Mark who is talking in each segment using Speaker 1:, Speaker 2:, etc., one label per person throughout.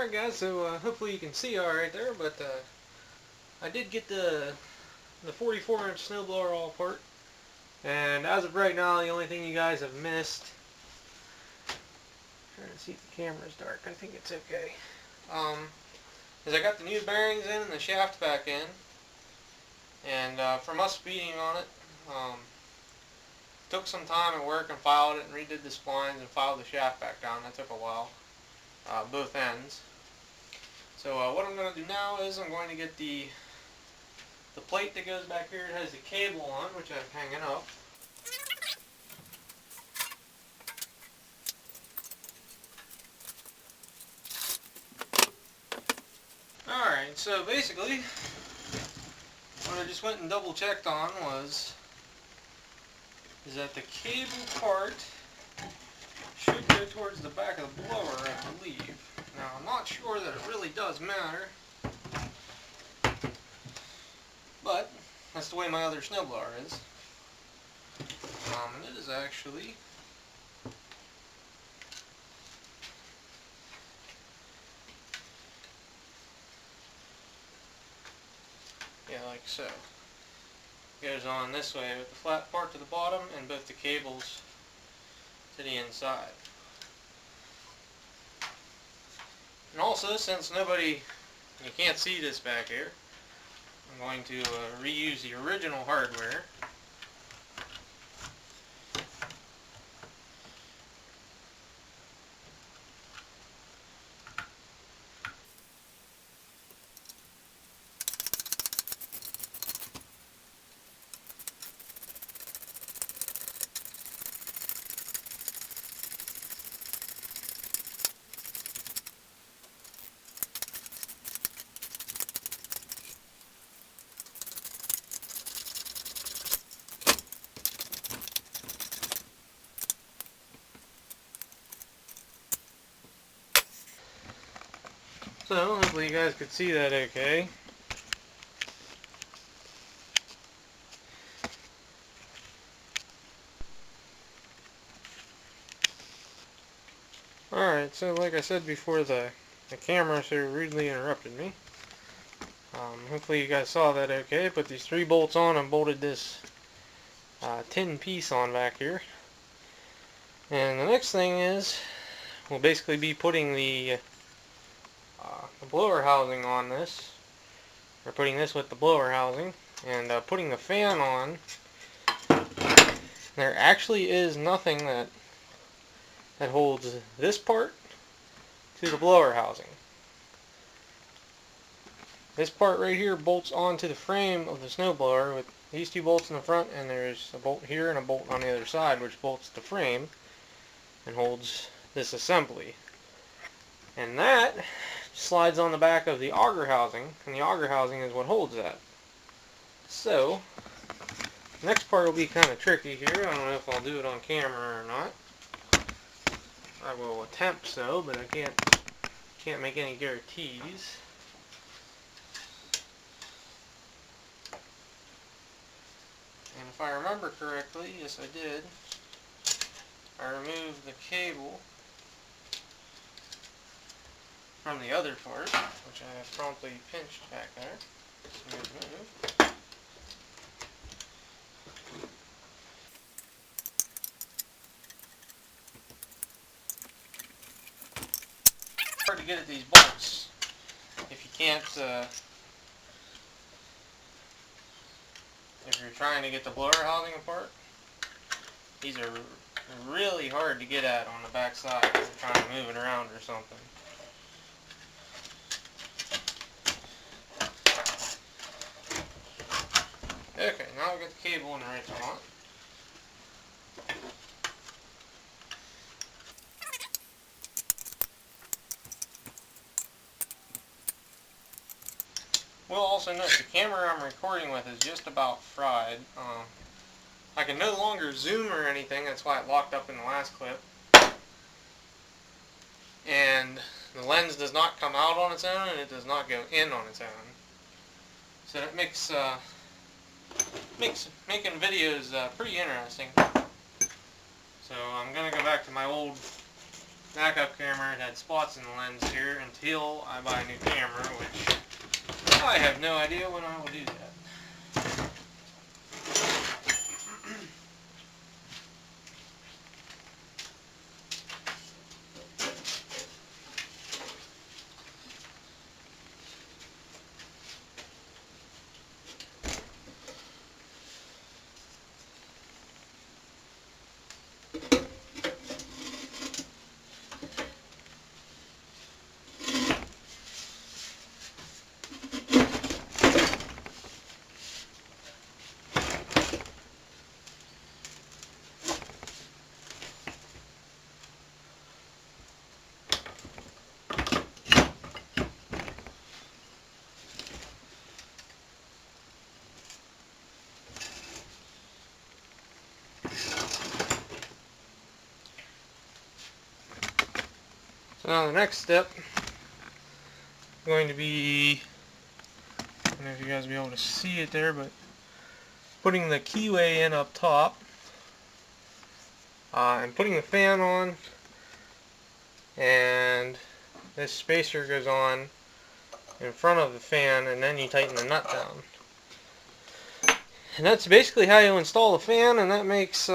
Speaker 1: Alright guys, so hopefully you can see alright there, but I did get the 44-inch snowblower all apart, and as of right now the only thing you guys have missed, trying to see if the camera's dark, I think it's okay, is I got the new bearings in and the shaft back in, and from us speeding on it, took some time at work and filed it and redid the splines and filed the shaft back down. That took a while, both ends. So what I'm going to do now is I'm going to get the plate that goes back here. It has the cable on, which I'm hanging up. Alright, so basically what I just went and double checked on is that the cable part should go towards the back of the blower, I believe. Now I'm not sure that it really does matter, but that's the way my other snowblower is. And it is actually like so. It goes on this way with the flat part to the bottom and both the cables to the inside. And also, since you can't see this back here, I'm going to reuse the original hardware. So, hopefully you guys could see that okay. Alright, so like I said before, the camera so rudely interrupted me. Hopefully you guys saw that okay. Put these 3 bolts on and bolted this tin piece on back here. And the next thing is, we'll basically be putting the blower housing on this. We're putting this with the blower housing and putting the fan on. There actually is nothing that holds this part to the blower housing. This part right here bolts onto the frame of the snowblower with these 2 bolts in the front, and there's a bolt here and a bolt on the other side which bolts the frame and holds this assembly. And that slides on the back of the auger housing, and the auger housing is what holds that. So, the next part will be kind of tricky here. I don't know if I'll do it on camera or not. I will attempt so, but I can't make any guarantees. And if I remember correctly, yes I did, I removed the cable from the other part, which I have promptly pinched back there. Move. Hard to get at these bolts if you can't, if you're trying to get the blower housing apart. These are really hard to get at on the back side if you're trying to move it around or something. Okay, now we've got the cable in the right spot. We'll also note the camera I'm recording with is just about fried. I can no longer zoom or anything, that's why it locked up in the last clip. And the lens does not come out on its own, and it does not go in on its own. So that makes making videos pretty interesting. So I'm going to go back to my old backup camera. It had spots in the lens here until I buy a new camera, which I have no idea when I will do that. So now the next step is going to be, I don't know if you guys will be able to see it there, but putting the keyway in up top, and putting the fan on, and this spacer goes on in front of the fan, and then you tighten the nut down. And that's basically how you install the fan, and that makes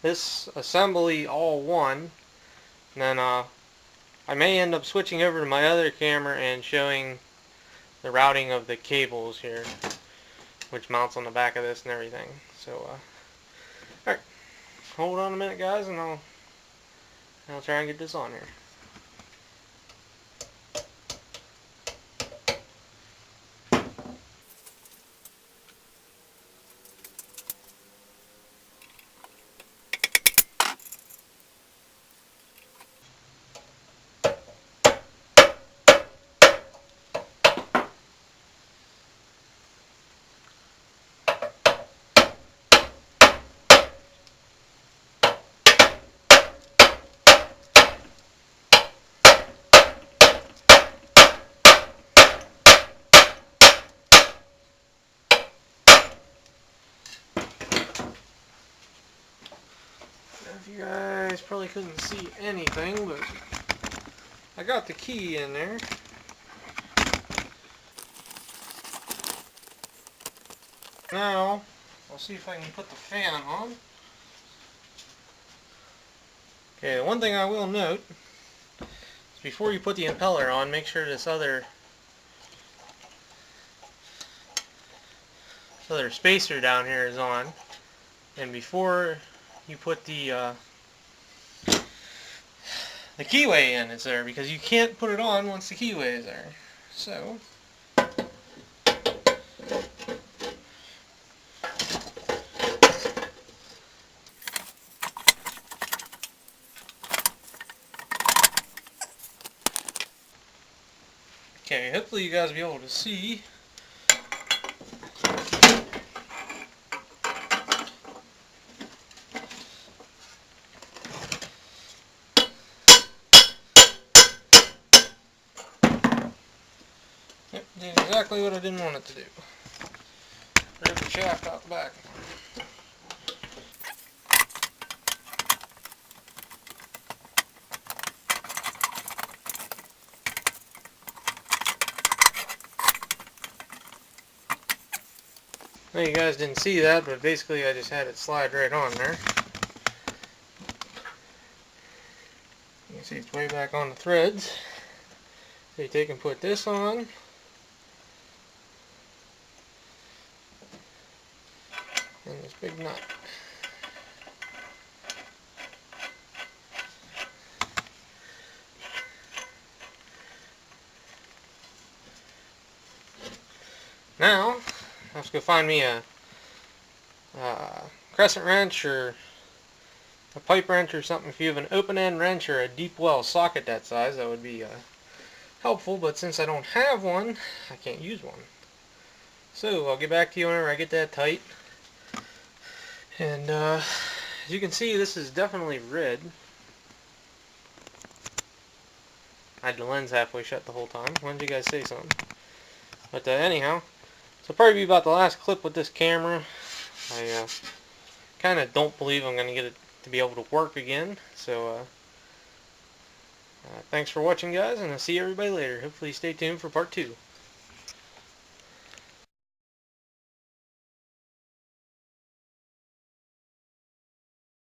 Speaker 1: this assembly all one. And then I may end up switching over to my other camera and showing the routing of the cables here, which mounts on the back of this and everything. So, alright, hold on a minute guys, and I'll try and get this on here. You guys probably couldn't see anything, but I got the key in there. Now, I'll see if I can put the fan on. Okay, one thing I will note is before you put the impeller on, make sure this other spacer down here is on. And before you put the keyway in, it's there, because you can't put it on once the keyway is there. So okay, hopefully you guys will be able to see. Yep, did exactly what I didn't want it to do. Grab the shaft out the back. Well, you guys didn't see that, but basically I just had it slide right on there. You can see it's way back on the threads. So you take and put this on. And this big nut. Now, let's go find me a crescent wrench or a pipe wrench or something. If you have an open end wrench or a deep well socket that size, that would be helpful, but since I don't have one, I can't use one. So I'll get back to you whenever I get that tight. And as you can see, this is definitely red. I had the lens halfway shut the whole time. Why didn't you guys say something? But anyhow, so probably be about the last clip with this camera. I kind of don't believe I'm going to get it to be able to work again. So thanks for watching, guys, and I'll see everybody later. Hopefully stay tuned for part 2.